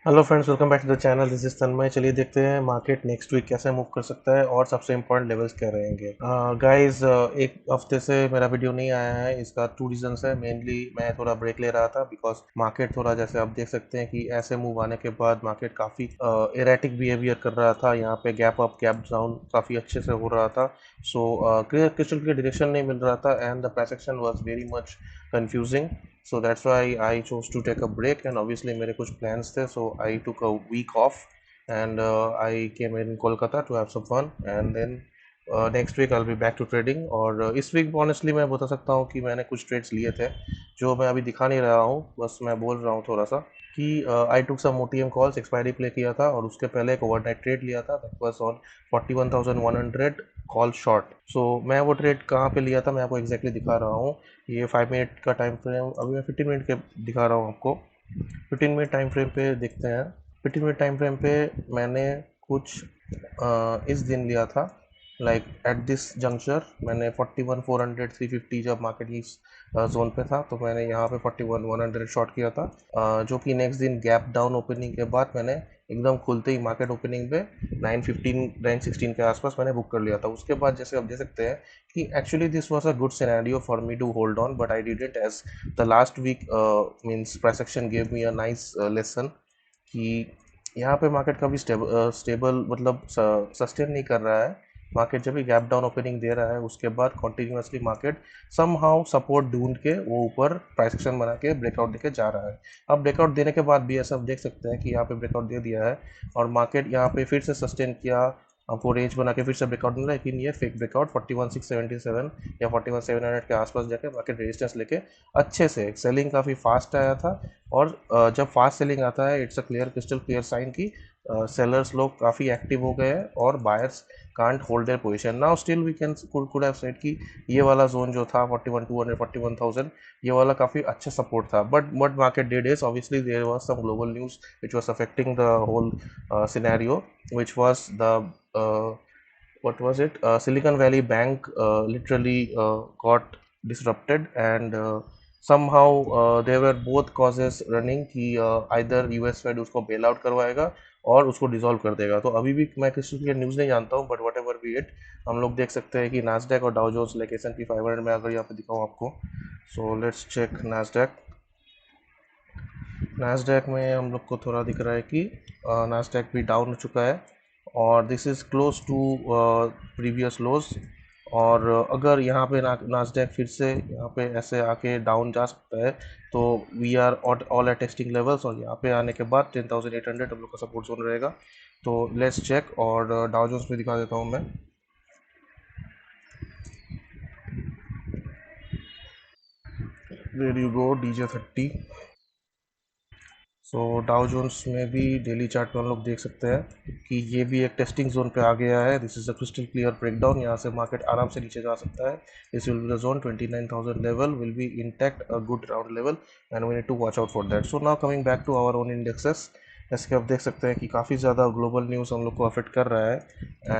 Hello friends, welcome back to the channel. This is Tanmay. चलिए देखते हैं मार्केट नेक्स्ट वीक कैसे मूव कर सकता है और सबसे इंपॉर्टेंट लेवल्स क्या रहेंगे। गाइस, एक हफ्ते से मेरा वीडियो नहीं आया है। इसका टू रीजंस है। मेनली मैं थोड़ा ब्रेक ले रहा था बिकॉज मार्केट थोड़ा, जैसे आप देख सकते हैं कि ऐसे मूव आने के बाद मार्केट काफ़ी एरेटिक बिहेवियर कर रहा था। यहाँ पे गैप अप गैप डाउन काफ़ी अच्छे से हो रहा था। So clear crystal clear direction नहीं मिल रहा था and the price action was very much confusing. So that's why I chose to take a break, and obviously मेरे कुछ plans थे, so I took a week off and I came in Kolkata to have some fun, and then next week I'll be back to trading. और इस week honestly मैं बता सकता हूँ कि मैंने कुछ trades लिए थे जो मैं अभी दिखा नहीं रहा हूँ, बस मैं बोल रहा हूँ थोड़ा सा कि आई टुक सम OTM कॉल्स, एक्सपायरी प्ले किया था और उसके पहले एक ओवरनाइट ट्रेड लिया था that was on 41,100 call short. So मैं वो ट्रेड कहाँ पे लिया था मैं आपको एग्जैक्टली दिखा रहा हूँ. ये 5 मिनट का टाइम फ्रेम, अभी मैं 15 मिनट के दिखा रहा हूँ आपको. 15 मिनट टाइम फ्रेम पे देखते हैं. 15 मिनट टाइम फ्रेम पे मैंने कुछ इस दिन लिया था. लाइक एट दिस जंक्चर मैंने 41,400 350 जब मार्केट इस जोन पे था तो मैंने यहाँ पे 41,100 शॉर्ट किया था. जो कि नेक्स्ट दिन गैप डाउन ओपनिंग के बाद मैंने एकदम खुलते ही मार्केट ओपनिंग पे 915 916 के आसपास मैंने बुक कर लिया था. उसके बाद जैसे आप देख सकते हैं कि actually this was a good scenario for me to hold on, but I didn't as the last week means price action give me a nice lesson कि यहाँ पे मार्केट कभी स्टेबल मतलब सस्टेन नहीं कर रहा है. मार्केट जब भी गैप डाउन ओपनिंग दे रहा है उसके बाद continuously market somehow support ढूंढ के वो ऊपर प्राइस एक्शन बना के ब्रेकआउट देके जा रहा है. अब ब्रेकआउट देने के बाद भी ऐसा आप देख सकते हैं कि यहाँ पे ब्रेकआउट दे दिया है और मार्केट यहाँ पे फिर से सस्टेन किया. आपको रेंज बना के फिर से ब्रेकआउट मिला, लेकिन ये फेक ब्रेकआउट 41,677 या 41,700 के आसपास जाके मार्केट रेजिस्टेंस लेके अच्छे से सेलिंग काफ़ी फास्ट आया था. और जब फास्ट सेलिंग आता है it's a clear crystal clear sign कि सेलर्स लोग काफ़ी एक्टिव हो गए हैं और buyers can't hold their position. Now still we can could have said कि ये वाला जोन जो था 41,200 41,000, ये वाला काफ़ी अच्छा सपोर्ट था. But what market did is obviously there was some global news which was affecting the whole scenario, which was the what was it? Silicon Valley Bank literally got disrupted, and somehow there were both causes running कि either US Fed उसको bail out करवाएगा और उसको dissolve कर देगा. तो अभी भी मैं किसी की न्यूज़ नहीं जानता हूँ, but what ever be it हम लोग देख सकते हैं कि नास्डैक और डाउ जोन्स लाइक S&P 500 में अगर यहाँ पे दिखाऊँ आपको. So let's check Nasdaq. Nasdaq में हम लोग को थोड़ा दिख रहा है कि नास्डैक भी डाउन हो चुका है और this is close to previous lows. और अगर यहाँ पे नास्डैक फिर से यहाँ पे ऐसे आके डाउन जा सकता है तो we are all at testing levels, और यहाँ पे आने के बाद 10,800 हम लोग का सपोर्ट जोन रहेगा. तो लेट्स चेक. और डाउ जोन्स में दिखा देता हूँ मैं. There you go DJ30. So Dow Jones में भी डेली चार्ट में हम लोग देख सकते हैं कि ये भी एक टेस्टिंग जोन पे आ गया है. This is a crystal clear breakdown. यहाँ से मार्केट आराम से नीचे जा सकता है. This will be the zone 29,000 level will be intact, a good round level, and we need to watch out for that. So now coming back to our own indexes. जैसे कि आप देख सकते हैं कि काफ़ी ज़्यादा ग्लोबल न्यूज़ हम लोग को अफेक्ट कर रहा है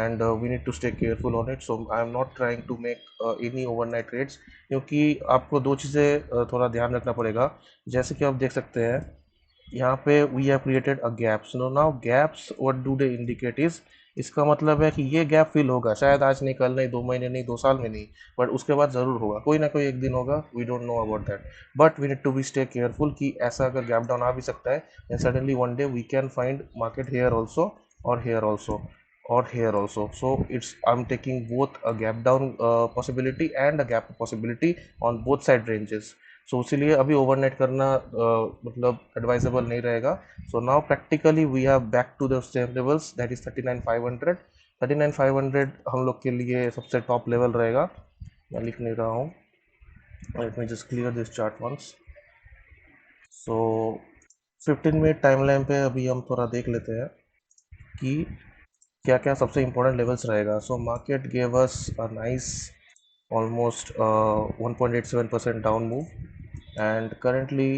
and we need to stay careful on it. So I am not trying to make any overnight trades, क्योंकि आपको दो चीज़ें थोड़ा ध्यान रखना पड़ेगा. जैसे कि आप देख सकते हैं यहाँ पे we have created a gap. So now gaps what do they indicate is, इसका मतलब है कि ये गैप फिल होगा, शायद आज नहीं, कल नहीं, 2 महीने नहीं, 2 साल में नहीं, बट उसके बाद ज़रूर होगा, कोई ना कोई एक दिन होगा. We don't know about that, but we need to be stay careful कि ऐसा अगर गैप डाउन आ भी सकता है and suddenly one day we can find market here also और here also or here also. So it's I'm taking both a gap down possibility and a gap possibility on both side ranges. So इसीलिए अभी overnight करना मतलब advisable नहीं रहेगा. So now practically we have back to the same levels, that is 39,500. 39,500 हम लोग के लिए सबसे टॉप लेवल रहेगा. मैं लिख नहीं रहा हूँ. Let me just clear this chart once. So 15 minute timeline पे अभी हम थोड़ा देख लेते हैं कि क्या क्या सबसे इंपॉर्टेंट लेवल्स रहेगा. So market gave us a nice almost 1.87% down move and currently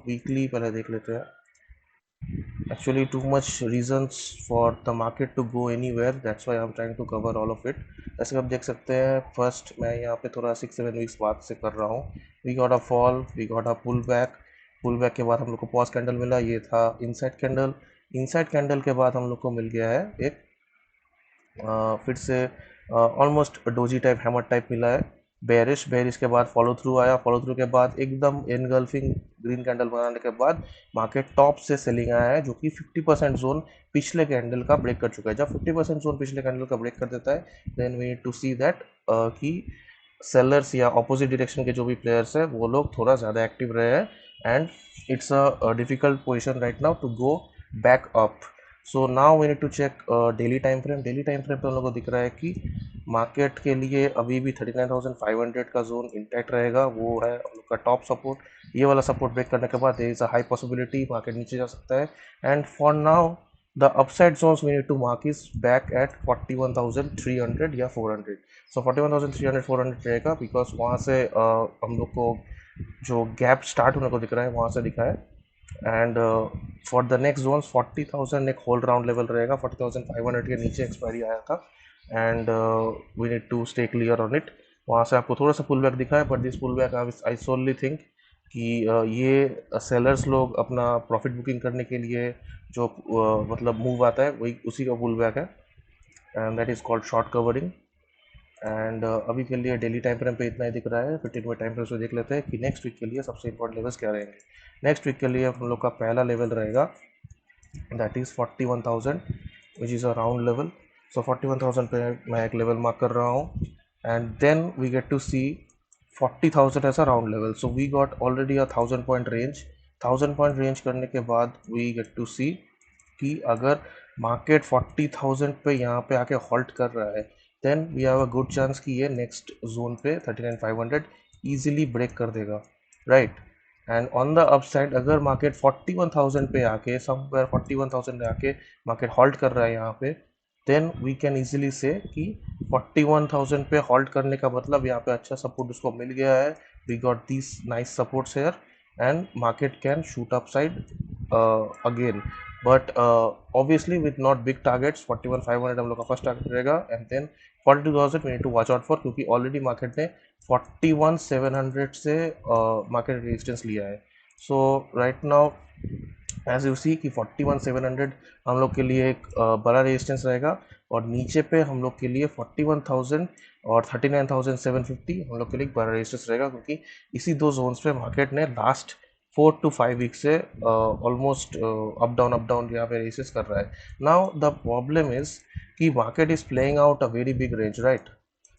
weekly पहले देख लेते हैं. Actually too much reasons for the market to go anywhere, that's why I am trying to cover all of it. जैसे आप देख सकते हैं first मैं यहाँ पे थोड़ा 6-7 वीक्स बाद से कर रहा हूँ. We got a fall, we got a pull back, pull back के बाद हम लोग को पॉज कैंडल मिला, ये था इनसाइड कैंडल। इनसाइड कैंडल के बाद हम लोग को मिल गया है एक फिर से almost doji type hammer type मिला है, बेरिश। बेरिश के बाद फॉलो थ्रू आया, फॉलो थ्रू के बाद एकदम इनगल्फिंग ग्रीन कैंडल बनाने के बाद मार्केट टॉप से सेलिंग आया है, जो कि 50% जोन पिछले कैंडल का ब्रेक कर चुका है। जब 50% जोन पिछले कैंडल का ब्रेक कर देता है, then we need to see that कि सेलर्स या ऑपोजिट डायरेक्शन के जो भी प्लेयर्स है वो लोग थोड़ा ज़्यादा एक्टिव रहे हैं, and it's a difficult position right now to go back up. So now we need to check daily time frame. Daily time frame पे हम लोग को दिख रहा है कि मार्केट के लिए अभी भी 39,500 का जोन इंटैक्ट रहेगा, वो है हम लोग का टॉप सपोर्ट। ये वाला सपोर्ट ब्रेक करने के बाद there is a high possibility market नीचे जा सकता है, and for now the upside zones we need to mark is back at 41,300 या 400। सो 41,300 400 रहेगा, बिकॉज वहाँ से हम लोग को जो गैप स्टार्ट होने को दिख रहा है वहाँ से दिखा है, and for the next zone 40,000 एक होल्ड राउंड लेवल रहेगा। 40,500 के नीचे एक्सपायरी आया था, and we need to stay clear on it. वहाँ से आपको थोड़ा सा पुल बैक दिखा है, but this pull back I solely think कि ये सेलर्स लोग अपना प्रॉफिट बुकिंग करने के लिए जो मतलब मूव आता है वही उसी का पुल बैक है, and that is called short covering. And अभी के लिए डेली टाइम फ्रेम पे इतना ही दिख रहा है। 15 मिनट टाइम फ्रेम से देख लेते हैं कि नेक्स्ट वीक के लिए सबसे इंपॉर्टेंट लेवल्स क्या रहेंगे। नेक्स्ट वीक के लिए हम लोग का पहला लेवल रहेगा, that is 41,000 which is a round level. So 41,000 पे मैं एक लेवल मार्क कर रहा हूँ, and then we get to see 40,000 as a round level. So we got already a 1,000 point range. 1,000 point range करने के बाद वी गेट टू सी कि अगर मार्केट 40,000 पे यहाँ पे आके हॉल्ट कर रहा है, then we have a good chance कि ये नेक्स्ट जोन पे 39,500 इजीली ब्रेक कर देगा, right. And on the upside अगर मार्केट 41,000 पे आके समवेयर 41,000 पे आके मार्केट हॉल्ट कर रहा है यहाँ पे, देन वी कैन इजीली से कि 41,000 पे हॉल्ट करने का मतलब यहाँ पे अच्छा सपोर्ट उसको मिल गया है। We got this nice supports here, and market can shoot up side again, but obviously with not big targets. 41,500 हम लोग का फर्स्ट टारगेट रहेगा, and then 42,000 we need to watch out for, क्योंकि ऑलरेडी मार्केट ने 41,700 से market resistance लिया है। So right now as you see कि 41,700 हम लोग के लिए एक बड़ा रेजिस्टेंस रहेगा, और नीचे पे हम लोग के लिए 41,000 और 39,750 हम लोग के लिए एक बड़ा रेजिस्टेंस रहेगा, क्योंकि इसी दो जोन्स पे मार्केट ने लास्ट 4 to 5 वीक से ऑलमोस्ट अप डाउन यहाँ पे रेसिस कर रहा है। नाउ द प्रॉब्लम इज कि market is playing out a very big range, right.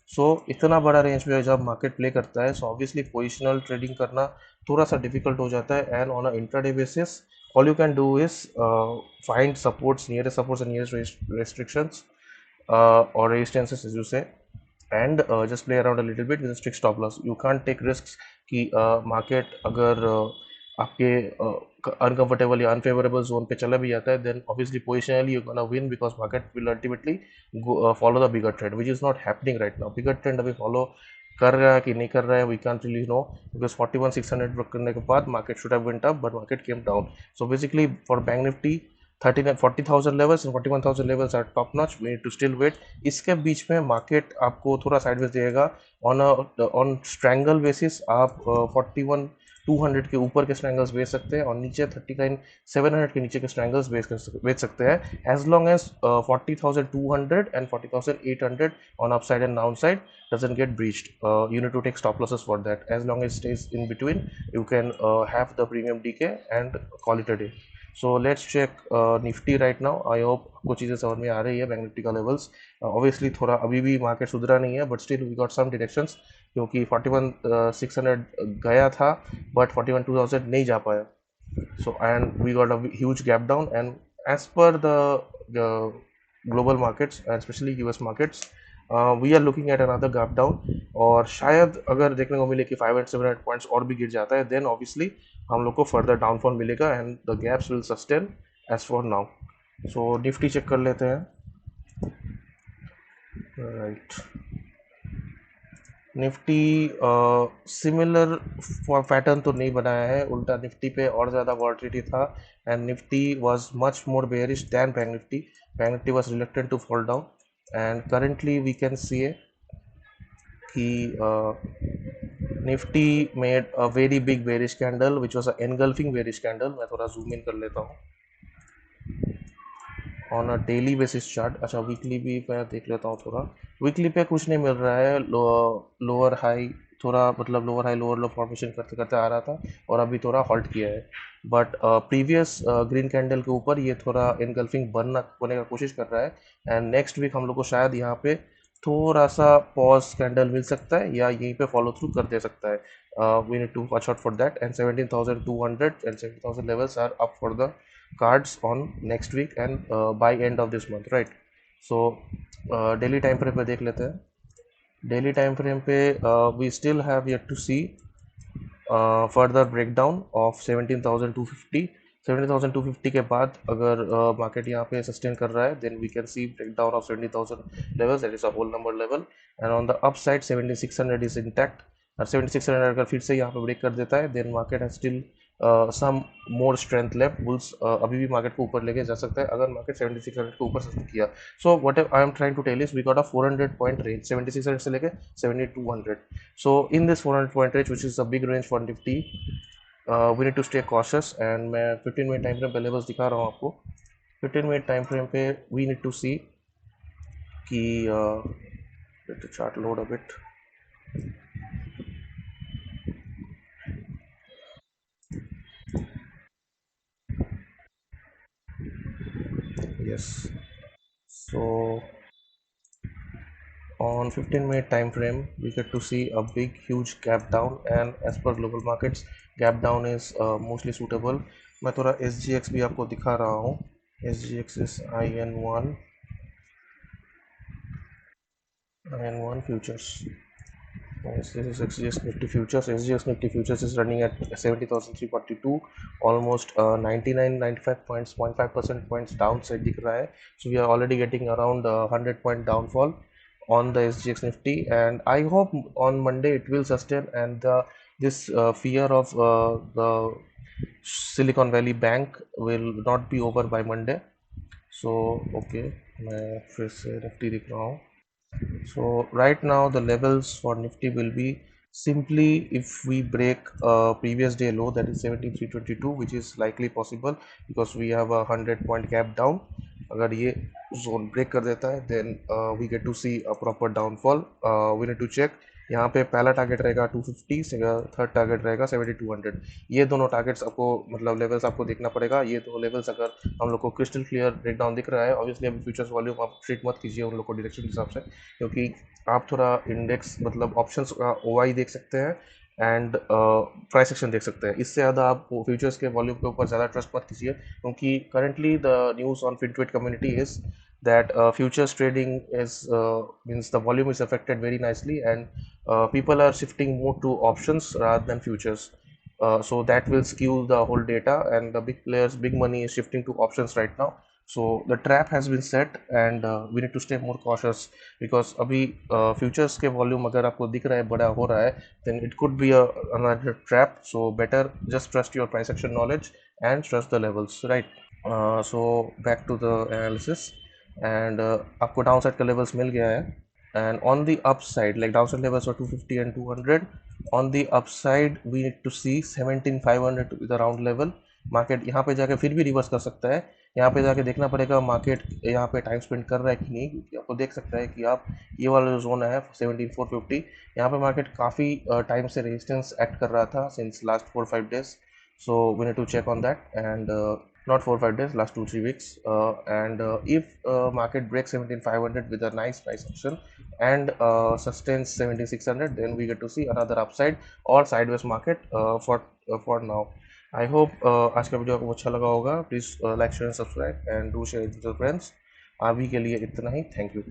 So इतना बड़ा रेंज में जब मार्केट प्ले करता है, सो ऑब्वियसली पोजिशनल ट्रेडिंग करना थोड़ा सा डिफिकल्ट हो जाता है, and on a intraday basis all you can do is find supports, nearest supports and nearest restrictions or resistances as you say, and just play around a little bit with a strict stop loss. You can't take risks कि market अगर आपके uncomfortable या unfavourable zone पे चला भी जाता है, then obviously positionally you gonna win, because market will ultimately follow the bigger trend which is not happening right now. Bigger trend अभी फॉलो कर रहा है कि नहीं कर रहा है, we can't really know, because 41,600 break करने के बाद market should have went up, but market came down. So basically for bank Nifty 40,000 levels and 41,000 levels are top notch, we need to still wait. इसके बीच में market आपको थोड़ा sideways देगा on strangle basis. आप 41,200 के ऊपर के स्ट्रैंगल्स बेच सकते हैं, और नीचे 39,700 के नीचे के स्ट्रैंगल्स बेच सकते हैं, as long as 40,200 and 40,800 on upside and downside doesn't get breached. You need to take stop losses for that. As long as it stays in between, you can have the premium decay and call it a day. So let's check Nifty right now. I hope कुछ चीज़ें समझ में आ रही है bank Nifty का levels. Obviously थोड़ा अभी भी मार्केट सुधरा नहीं है, but still we got some directions, क्योंकि 41,600 गया था, बट 41,200 नहीं जा पाया। So and we got a huge gap down, and as per the global markets and especially US markets, we are looking at another gap down, और शायद अगर देखने को मिले कि 500 and 700 पॉइंट्स और भी गिर जाता है, देन ऑब्वियसली हम लोग को फर्दर डाउनफॉल मिलेगा, and the gaps will sustain as for now. So Nifty check कर लेते हैं, राइट। निफ्टी सिमिलर पैटर्न तो नहीं बनाया है, उल्टा निफ्टी पे और ज़्यादा वॉलेटिलिटी था, and Nifty was much more bearish than bank Nifty. Bank Nifty was reluctant to fall down, and currently we can see कि Nifty made a very big bearish candle which was a engulfing bearish candle. मैं थोड़ा zoom in कर लेता हूँ on a daily basis chart. अच्छा, weekly भी मैं देख लेता हूँ थोड़ा। वीकली पे कुछ नहीं मिल रहा है। लोअर हाई थोड़ा मतलब लोअर हाई लोअर लो फॉर्मेशन करते करते आ रहा था और अभी थोड़ा हॉल्ट किया है। बट प्रीवियस ग्रीन कैंडल के ऊपर ये थोड़ा इनगल्फिंग बनना होने का कोशिश कर रहा है। एंड नेक्स्ट वीक हम लोग को शायद यहाँ पे थोड़ा सा पॉज कैंडल मिल सकता है या यहीं पे फॉलो थ्रू कर दे सकता है। We need to watch out for that. And 17,200 and 17,000 levels are up for the cards on next week and by end of this month, right? So daily time frame पे देख लेते हैं। Daily time frame पे we still have yet to see further breakdown of 17,250। 17,250 के बाद अगर market यहाँ पे सस्टेन कर रहा है then we can see breakdown of 17,000 levels, that is a whole number level. And on the upside 7,600 is intact. और 7,600 अगर फिर से यहाँ पे ब्रेक कर देता है then market has still some more strength left. Bulls अभी भी मार्केट को ऊपर लेके जा सकता है अगर मार्केट 7,600 के ऊपर सस्टेन किया। So what I am trying to tell is we got a 400 point range 7,600 से लेके 7,200। So in this 400 point range, which is a big range for Nifty, we need to stay cautious। and मैं 15 minute time frame पे levels दिखा रहा हूँ आपको। 15 minute time frame पे we need to see कि let the chart load a bit। yes, so on 15-minute time frame we get to see a big huge gap down, and as per global markets gap down is mostly suitable। मैं थोड़ा SGX भी आपको दिखा रहा हूँ। SGX is IN1 futures। Yes, this is SGX Nifty futures. SGX Nifty futures is running at 70,342, almost 99, 95 points, 0.5% points downside दिख रहा है। So we are already getting around 100 point downfall on the SGX Nifty, and I hope on Monday it will sustain, and this fear of the Silicon Valley Bank will not be over by Monday। So okay, मैं फिर से Nifty दिख रहा हूँ। So right now the levels for Nifty will be simply if we break a previous day low, that is 7322, which is likely possible because we have a 100 point gap down। अगर ये zone break कर देता है then we get to see a proper downfall। We need to check। यहाँ पे पहला target रहेगा 250, third target रहेगा 7200। ये दोनों टारगेट्स आपको मतलब लेवल्स आपको देखना पड़ेगा। ये दो लेवल्स अगर हम लोग को क्रिस्टल क्लियर ब्रेकडाउन दिख रहा है, ऑब्वियसली अभी फ्यूचर्स वॉल्यूम आप ट्रीट मत कीजिए उन लोग को डायरेक्शन के हिसाब से, क्योंकि आप थोड़ा इंडेक्स मतलब ऑप्शंस का ओआई देख सकते हैं एंड प्राइस एक्शन देख सकते हैं। इससे ज़्यादा आप फ्यूचर्स के वॉल्यूम के ऊपर ज़्यादा ट्रस्ट मत कीजिए, क्योंकि currently the news on FinTwit community is that futures trading is means the volume is affected very nicely, and people are shifting more to options rather than futures। So that will skew the whole data, and the big players big money is shifting to options right now। So the trap has been set, and we need to stay more cautious because अभी futures के volume अगर आपको दिख रहा है बड़ा हो रहा है then it could be a another trap। So better just trust your price action knowledge and trust the levels, right? So back to the analysis, and आपको डाउन साइड का लेवल्स मिल गया है। And on the upside like downside levels for 250 and 200। On the upside we need to see 17,500 to be the round level. Market यहाँ पे जाके फिर भी रिवर्स कर सकता है। यहाँ पे जाके देखना पड़ेगा मार्केट यहाँ पे टाइम स्पेंड कर रहा है कि नहीं, क्योंकि आपको देख सकता है कि आप ये वाला जो जोन है 17,450, यहाँ पे मार्केट काफ़ी टाइम से रेजिस्टेंस एक्ट कर रहा था since last 4-5 days। so we need to check on that, and not 4-5 days, last 2-3 weeks। And if market breaks 17,500 with a nice price action and sustains 17,600, then we get to see another upside or sideways market for now। I hope आज का video आपको अच्छा लगा होगा। Please like share subscribe and do share with your friends. अभी के लिए इतना ही। Thank you.